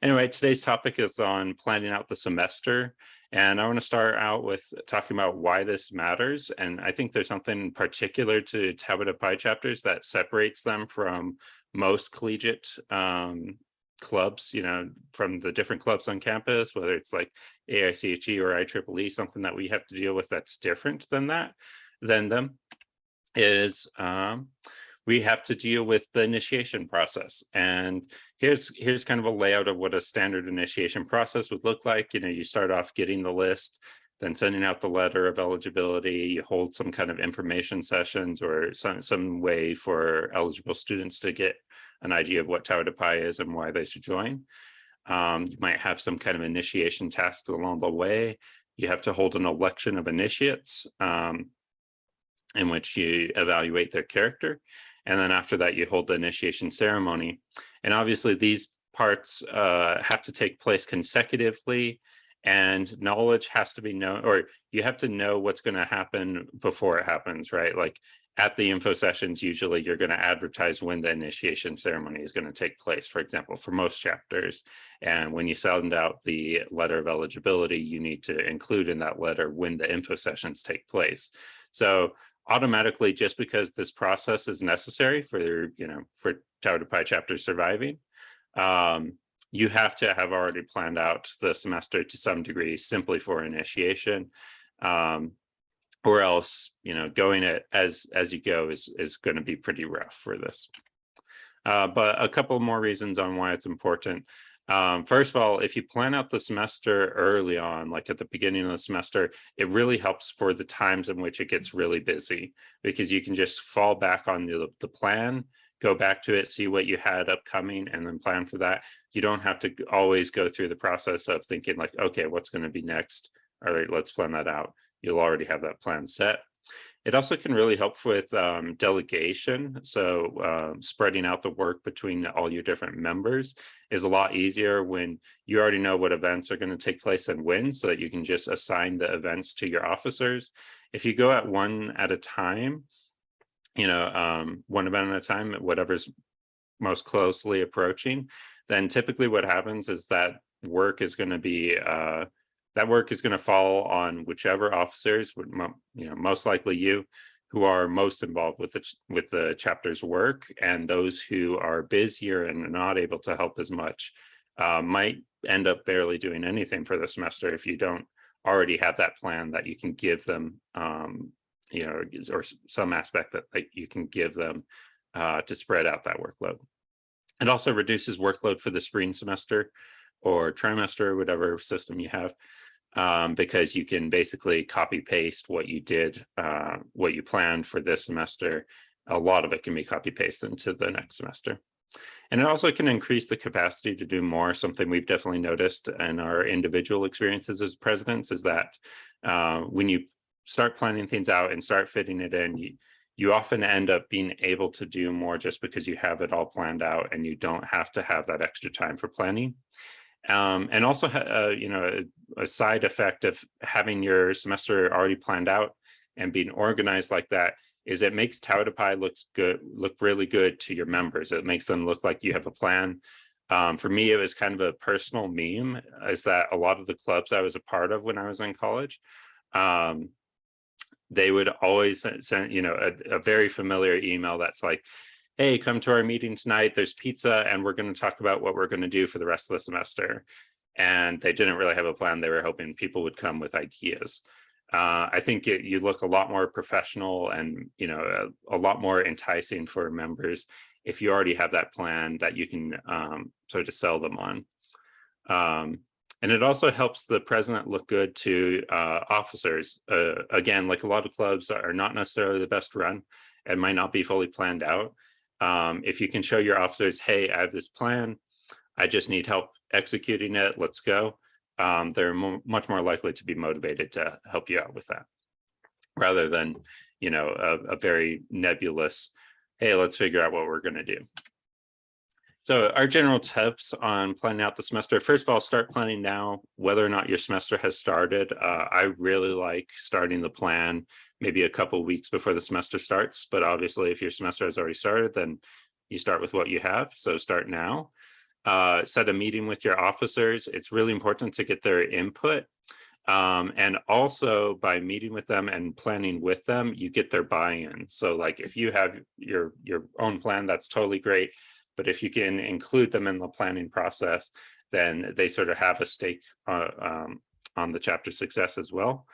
Anyway, today's topic is on planning out the semester. And I want to start out with talking about why this matters. And I think there's something particular to Tabata Pi chapters that separates them from most collegiate clubs, from the different clubs on campus, whether it's like AICHE or IEEE, something that we have to deal with that's different than them is we have to deal with the initiation process. And here's kind of a layout of what a standard initiation process would look like. You start off getting the list, then sending out the letter of eligibility. You hold some kind of information sessions or some way for eligible students to get an idea of what Tau to Pi is and why they should join. You might have some kind of initiation test along the way. You have to hold an election of initiates in which you evaluate their character. And then after that, you hold the initiation ceremony. And obviously these parts have to take place consecutively, and knowledge has to be known, or you have to know what's going to happen before it happens, right? Like at the info sessions, usually you're going to advertise when the initiation ceremony is going to take place, for example, for most chapters. And when you send out the letter of eligibility, you need to include in that letter when the info sessions take place. So automatically, just because this process is necessary for Tau to Pi chapters surviving, you have to have already planned out the semester to some degree simply for initiation, or else going it as you go is going to be pretty rough for this. But a couple more reasons on why it's important. First of all, if you plan out the semester early on, like at the beginning of the semester, it really helps for the times in which it gets really busy, because you can just fall back on the plan, go back to it, see what you had upcoming, and then plan for that. You don't have to always go through the process of thinking like, okay, what's going to be next? All right, let's plan that out. You'll already have that plan set. It also can really help with delegation. So spreading out the work between all your different members is a lot easier when you already know what events are going to take place and when, so that you can just assign the events to your officers. If you go at one at a time, one event at a time, whatever's most closely approaching, then typically what happens is that work is going to be fall on whichever officers, most likely you, who are most involved with the chapter's work, and those who are busier and not able to help as much might end up barely doing anything for the semester if you don't already have that plan that you can give them, or some aspect that you can give them to spread out that workload. It also reduces workload for the spring semester or trimester, whatever system you have, because you can basically copy paste what you did, what you planned for this semester. A lot of it can be copy pasted into the next semester. And it also can increase the capacity to do more. Something we've definitely noticed in our individual experiences as presidents is that when you start planning things out and start fitting it in, you often end up being able to do more just because you have it all planned out and you don't have to have that extra time for planning. And also, a side effect of having your semester already planned out and being organized like that is it makes Tau to Pi look really good to your members. It makes them look like you have a plan. For me, it was kind of a personal meme, is that a lot of the clubs I was a part of when I was in college, they would always send, a very familiar email that's like, hey, come to our meeting tonight, there's pizza, and we're going to talk about what we're going to do for the rest of the semester. And they didn't really have a plan. They were hoping people would come with ideas. I think you look a lot more professional and, a lot more enticing for members if you already have that plan that you can sort of sell them on. And it also helps the president look good to officers. Again, like a lot of clubs are not necessarily the best run and might not be fully planned out. If you can show your officers, hey, I have this plan, I just need help executing it, let's go, they're much more likely to be motivated to help you out with that, rather than, a very nebulous, hey, let's figure out what we're going to do. So our general tips on planning out the semester: first of all, start planning now, whether or not your semester has started. I really like starting the plan maybe a couple weeks before the semester starts, but obviously if your semester has already started, then you start with what you have, so start now. set a meeting with your officers. It's really important to get their input. And also by meeting with them and planning with them, you get their buy-in. So like if you have your own plan, that's totally great. But if you can include them in the planning process, then they sort of have a stake on the chapter success as well.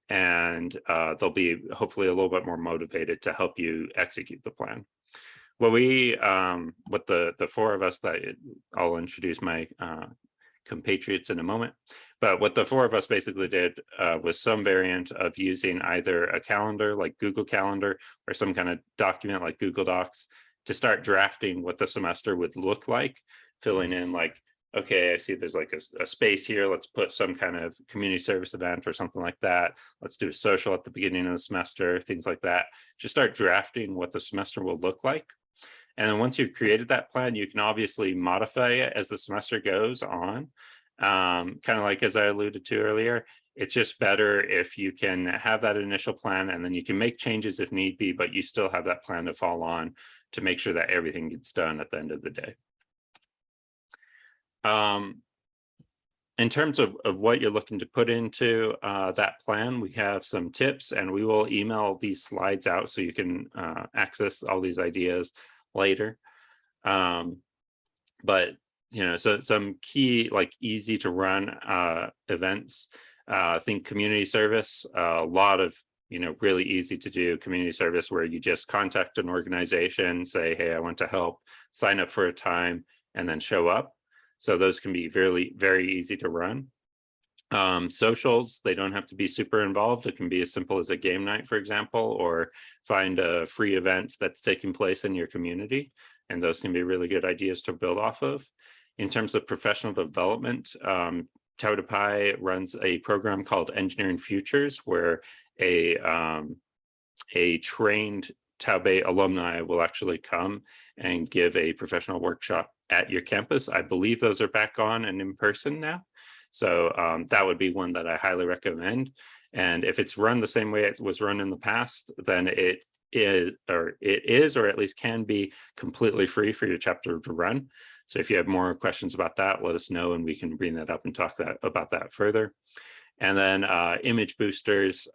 And they'll be hopefully a little bit more motivated to help you execute the plan. What the four of us that I'll introduce my compatriots in a moment, but what the four of us basically did was some variant of using either a calendar like Google Calendar or some kind of document like Google Docs to start drafting what the semester would look like, filling in like, okay, I see there's like a space here. Let's put some kind of community service event or something like that. Let's do a social at the beginning of the semester, things like that. Just start drafting what the semester will look like. And then once you've created that plan, you can obviously modify it as the semester goes on. Kind of like as I alluded to earlier, it's just better if you can have that initial plan and then you can make changes if need be, but you still have that plan to fall on to make sure that everything gets done at the end of the day. In terms of what you're looking to put into that plan, we have some tips, and we will email these slides out so you can access all these ideas later. But so some key, like easy to run events. I think community service, a lot of really easy to do community service where you just contact an organization, say, hey, I want to help, sign up for a time, and then show up. So those can be very, very easy to run. Socials, they don't have to be super involved. It can be as simple as a game night, for example, or find a free event that's taking place in your community. And those can be really good ideas to build off of. In terms of professional development, Tau to Pi runs a program called Engineering Futures, where a trained Taubei alumni will actually come and give a professional workshop at your campus. I believe those are back on and in person now. So that would be one that I highly recommend. And if it's run the same way it was run in the past, then it is, or at least can be, completely free for your chapter to run. So if you have more questions about that, let us know and we can bring that up and talk about that further. And then image boosters,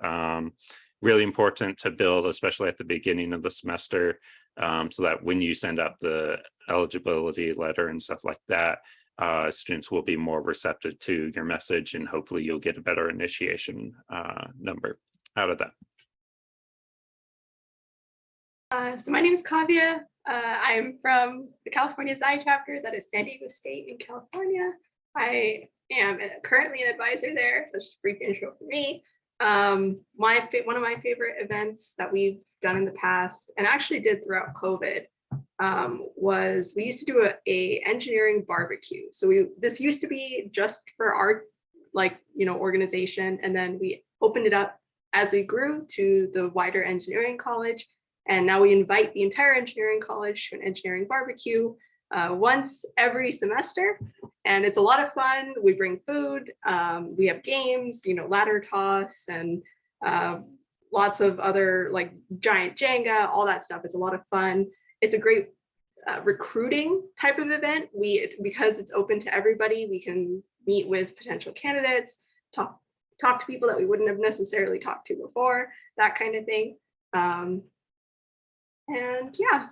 really important to build, especially at the beginning of the semester, so that when you send out the eligibility letter and stuff like that, students will be more receptive to your message, and hopefully you'll get a better initiation number out of that. So my name is Kavya. I'm from the California Xi chapter, that is San Diego State in California. I am currently an advisor there. That's just a brief intro for me. One of my favorite events that we've done in the past, and actually did throughout COVID, was we used to do a engineering barbecue. So this used to be just for our organization, and then we opened it up as we grew to the wider engineering college. And now we invite the entire engineering college to an engineering barbecue once every semester. And it's a lot of fun. We bring food, we have games, ladder toss, and lots of other like giant Jenga, all that stuff. It's a lot of fun. It's a great recruiting type of event. Because it's open to everybody, we can meet with potential candidates, talk to people that we wouldn't have necessarily talked to before, that kind of thing. And yeah,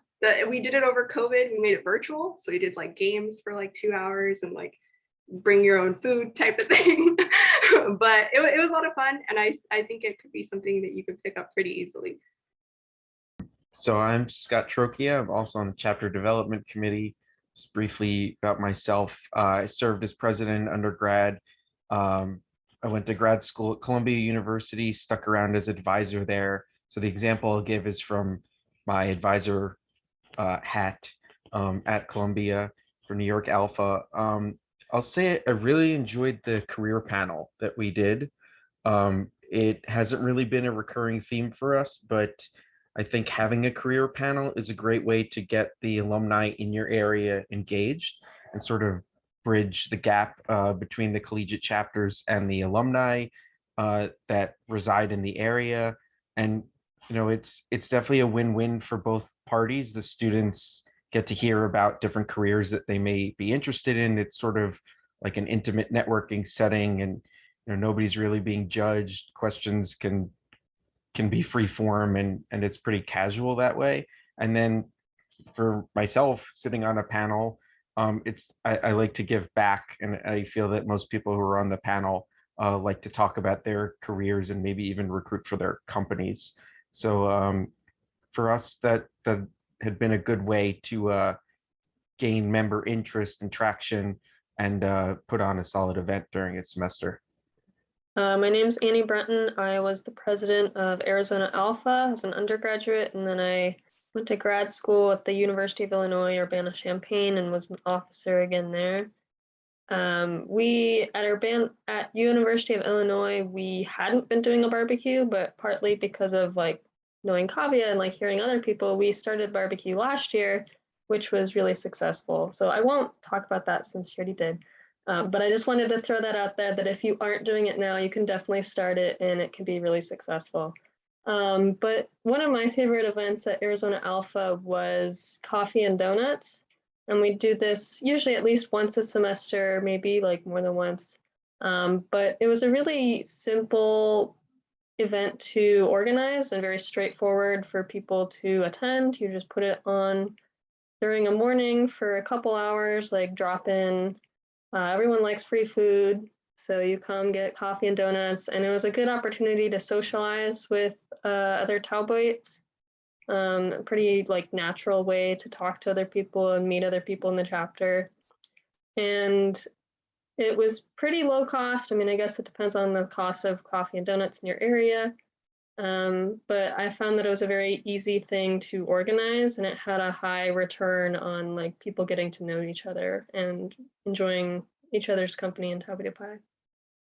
we did it over COVID. We made it virtual. So we did like games for like 2 hours and like bring your own food type of thing. But it was a lot of fun. And I think it could be something that you could pick up pretty easily. So I'm Scott Trocchia. I'm also on the chapter development committee. Just briefly about myself, I served as president undergrad. I went to grad school at Columbia University, stuck around as advisor there. So the example I'll give is from my advisor hat at Columbia for New York Alpha. I'll say I really enjoyed the career panel that we did. It hasn't really been a recurring theme for us, but I think having a career panel is a great way to get the alumni in your area engaged and sort of bridge the gap between the collegiate chapters and the alumni that reside in the area. And it's definitely a win-win for both parties. The students get to hear about different careers that they may be interested in. It's sort of like an intimate networking setting, and nobody's really being judged. Questions can be free form, and it's pretty casual that way. And then for myself, sitting on a panel, I like to give back, and I feel that most people who are on the panel like to talk about their careers and maybe even recruit for their companies. So for us, that had been a good way to gain member interest and traction, and put on a solid event during a semester. My name's Annie Brenton. I was the president of Arizona Alpha as an undergraduate, and then I went to grad school at the University of Illinois, Urbana-Champaign, and was an officer again there. We at University of Illinois, we hadn't been doing a barbecue, but partly because of like knowing Kavya and like hearing other people, we started barbecue last year, which was really successful. So I won't talk about that since you already did. But I just wanted to throw that out there that if you aren't doing it now, you can definitely start it and it can be really successful. But one of my favorite events at Arizona Alpha was coffee and donuts. And we do this usually at least once a semester, maybe like more than once. But it was a really simple event to organize and very straightforward for people to attend. You just put it on during a morning for a couple hours, like drop in. Everyone likes free food, so you come get coffee and donuts, and it was a good opportunity to socialize with other Tauboites. A pretty like natural way to talk to other people and meet other people in the chapter. And it was pretty low cost. I mean, I guess it depends on the cost of coffee and donuts in your area. But I found that it was a very easy thing to organize, and it had a high return on like people getting to know each other and enjoying each other's company in Tau Beta Pi.